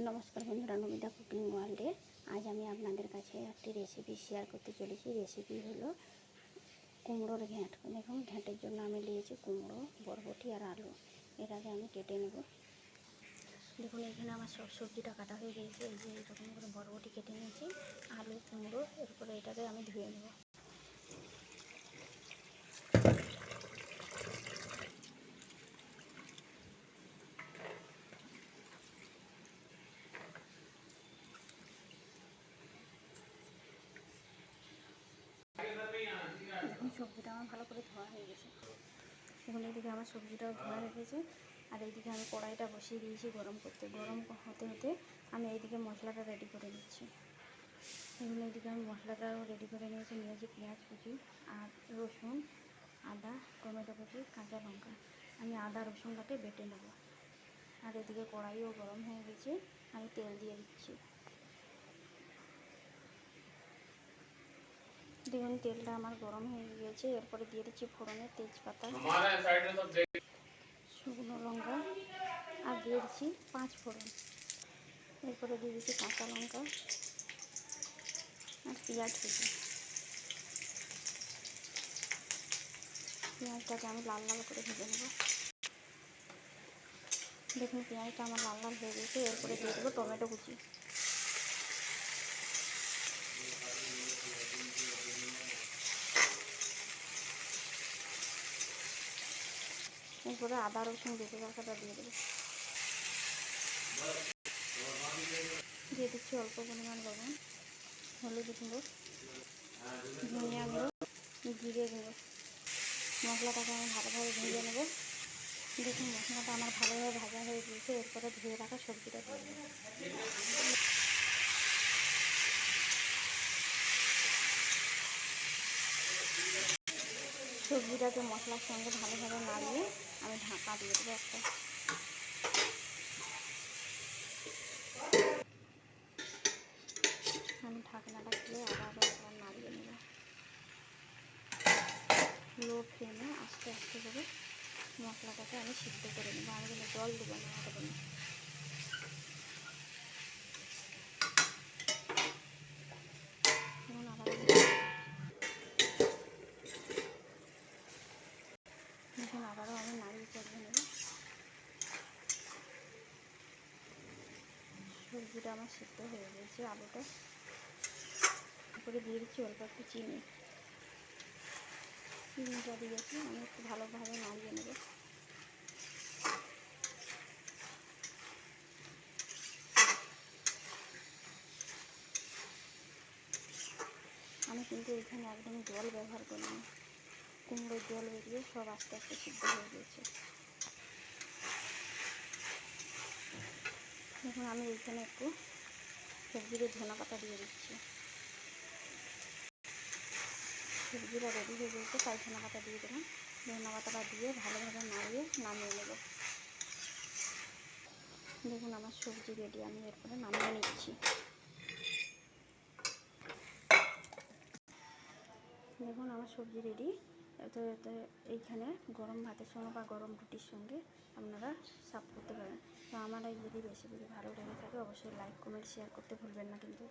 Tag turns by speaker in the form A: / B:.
A: নমস্কার বন্ধুরা, নমিতা কুকিং ওয়ার্ল্ডে আজ আমি আপনাদের কাছে একটি রেসিপি শেয়ার করতে চলেছি। রেসিপি হলো কুমড়োর ঘ্যাঁট। দেখুন, ঘ্যাঁটের জন্য আমি নিয়েছি কুমড়ো, বরবটি আর আলু। এর আগে আমি কেটে নেব। দেখুন, এখানে আমার সব সবজিটা কাটা হয়ে গিয়েছে। এই যে এরকম করে বরবটি কেটে নিয়েছি, আলু, কুমড়ো। এরপরে এটাকে আমি ধুয়ে নেব। দেখুন, সবজিটা আমার ভালো করে ধোয়া হয়ে গেছে। দেখুন, এইদিকে আমার সবজিটাও ধোয়া হয়ে গেছে। আর এইদিকে আমি কড়াইটা বসিয়ে দিয়েছি গরম করতে। গরম হতে হতে আমি এইদিকে মশলাটা রেডি করে নিচ্ছি। এগুলো এইদিকে আমি মশলাটাও রেডি করে নিয়েছি পেঁয়াজ কুচি আর রসুন, আদা, টমেটো কুচি, কাঁচা লঙ্কা। আমি আদা রসুনটাকে বেটে নেব। আর এদিকে কড়াইও গরম হয়ে গেছে, আমি তেল দিয়ে দিচ্ছি। দেখুন, তেলটা আমার গরম হয়ে গিয়েছে। এরপরে দিয়ে দিচ্ছি ফোড়নে তেজপাতা, শুকনো লঙ্কা আর দিয়ে দিচ্ছি 5 ফোড়ন। এরপরে দিয়ে দিচ্ছি কাঁচা লঙ্কা আর পেঁয়াজ কুচি। পেঁয়াজটাকে আমি লাল লাল করে ভেজে নেব। দেখুন, পেঁয়াজটা আমার লাল লাল হয়ে গেছে। এরপরে দিয়ে দেবো টমেটো কুচি। এরপরে আদা রসুন বেটে রাখাটা দিয়ে দেবো। দিয়ে দিচ্ছি অল্প পরিমাণ লবণ, হলুদ গুঁড়ো, ধনিয়া গুঁড়ো, জিরে গুঁড়ো। মশলাটাকে আমি ভালোভাবে ভেজে নেব। দেখুন, মশলাটা আমার ভালোভাবে ভাজা হয়ে গিয়েছে। এরপরে ধুয়ে রাখা সবজিটা দিয়ে দেবো। সবজিটাকে মশলার সঙ্গে ভালোভাবে নাড়িয়ে আমি ঢাকা দিয়ে দেবো একটা। আমি ঢাকনাটা খুলে আবার নাড়িয়ে নেব। লো ফ্লেমে আস্তে আস্তে করে মশলাটাকে আমি সিদ্ধ করে নেব। আমি কিন্তু জল দেবো না, দেবো না। এখন আবার দেখুন, আবারও আমি নাড়িয়ে চালিয়ে নেব। সবজিটা আমার সিদ্ধ হয়ে গেছে, আলুটা। তারপরে দিয়ে দিচ্ছি অল্প একটু চিনিটা দিয়েছি। আমি একটু ভালোভাবে নাড়িয়ে নেব। আমি কিন্তু এখানে একদম জল ব্যবহার করিনি। কুমড়োর জল বেরিয়ে সব আস্তে আস্তে সিদ্ধ হয়ে গেছে। দেখুন, আমি এইখানে একটু সবজিতে ধনে পাতা দিয়ে দিচ্ছি। সবজিটা রেডি হয়ে গেছে, তাই ধনে পাতা দিয়ে দিলাম। ধনে পাতাটা দিয়ে ভালোভাবে নাড়িয়ে নামিয়ে নেব। দেখুন, আমার সবজি রেডি। আমি এরপরে নামিয়ে নিচ্ছি। দেখুন, আমার সবজি রেডি। এতে এইখানে গরম ভাতের সঙ্গে বা গরম রুটির সঙ্গে আপনারা সার্ভ করতে পারেন। তো আমার এই যদি রেসিপিটি ভালো লেগে থাকে, অবশ্যই লাইক, কমেন্ট, শেয়ার করতে ভুলবেন না কিন্তু।